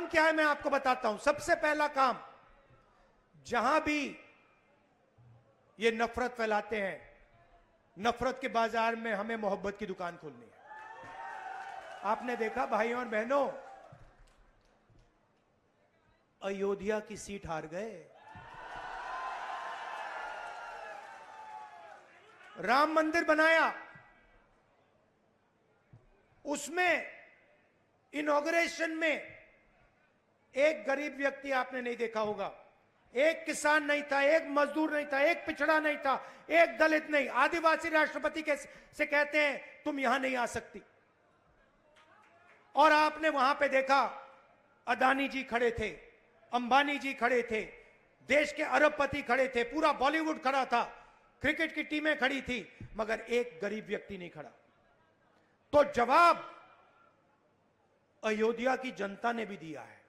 काम क्या है मैं आपको बताता हूं। सबसे पहला काम, जहां भी ये नफरत फैलाते हैं, नफरत के बाजार में हमें मोहब्बत की दुकान खोलनी है। आपने देखा भाइयों और बहनों, अयोध्या की सीट हार गए, राम मंदिर बनाया, उसमें इनॉग्रेशन में एक गरीब व्यक्ति आपने नहीं देखा होगा, एक किसान नहीं था, एक मजदूर नहीं था, एक पिछड़ा नहीं था, एक दलित नहीं, आदिवासी राष्ट्रपति से कहते हैं तुम यहां नहीं आ सकती। और आपने वहां पे देखा अदानी जी खड़े थे, अंबानी जी खड़े थे, देश के अरबपति खड़े थे, पूरा बॉलीवुड खड़ा था, क्रिकेट की टीमें खड़ी थी, मगर एक गरीब व्यक्ति नहीं खड़ा। तो जवाब अयोध्या की जनता ने भी दिया है।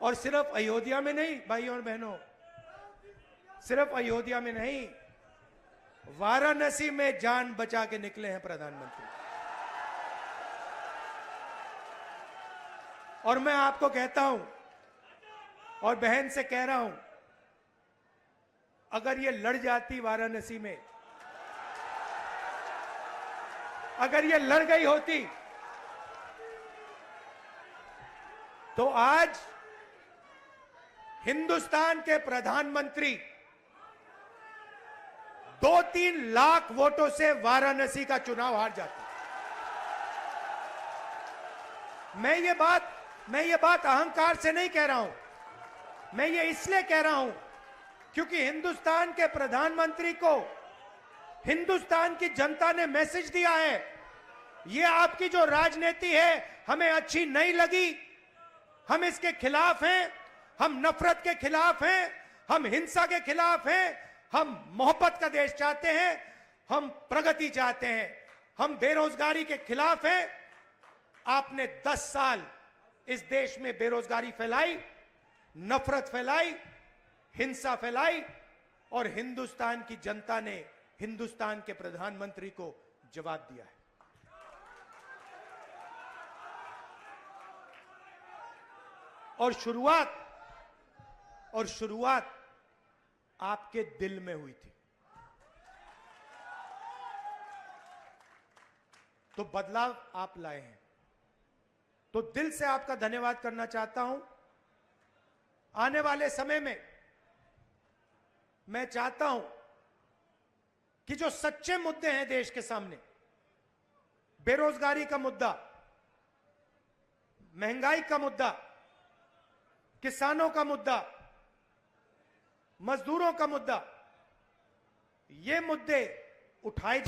और सिर्फ अयोध्या में नहीं भाइयों और बहनों, सिर्फ अयोध्या में नहीं, वाराणसी में जान बचा के निकले हैं प्रधानमंत्री। और मैं आपको कहता हूं और बहन से कह रहा हूं, अगर ये लड़ जाती वाराणसी में, अगर ये लड़ गई होती, तो आज हिंदुस्तान के प्रधानमंत्री 2-3 लाख वोटों से वाराणसी का चुनाव हार जाते। मैं ये बात अहंकार से नहीं कह रहा हूं, मैं ये इसलिए कह रहा हूं क्योंकि हिंदुस्तान के प्रधानमंत्री को हिंदुस्तान की जनता ने मैसेज दिया है, ये आपकी जो राजनीति है हमें अच्छी नहीं लगी, हम इसके खिलाफ हैं, हम नफरत के खिलाफ हैं, हम हिंसा के खिलाफ हैं, हम मोहब्बत का देश चाहते हैं, हम प्रगति चाहते हैं, हम बेरोजगारी के खिलाफ हैं। आपने 10 साल इस देश में बेरोजगारी फैलाई, नफरत फैलाई, हिंसा फैलाई, और हिंदुस्तान की जनता ने हिंदुस्तान के प्रधानमंत्री को जवाब दिया है। और शुरुआत आपके दिल में हुई थी। तो बदलाव आप लाए हैं, तो दिल से आपका धन्यवाद करना चाहता हूं। आने वाले समय में मैं चाहता हूं कि जो सच्चे मुद्दे हैं देश के सामने, बेरोजगारी का मुद्दा, महंगाई का मुद्दा, किसानों का मुद्दा, मजदूरों का मुद्दा, ये मुद्दे उठाए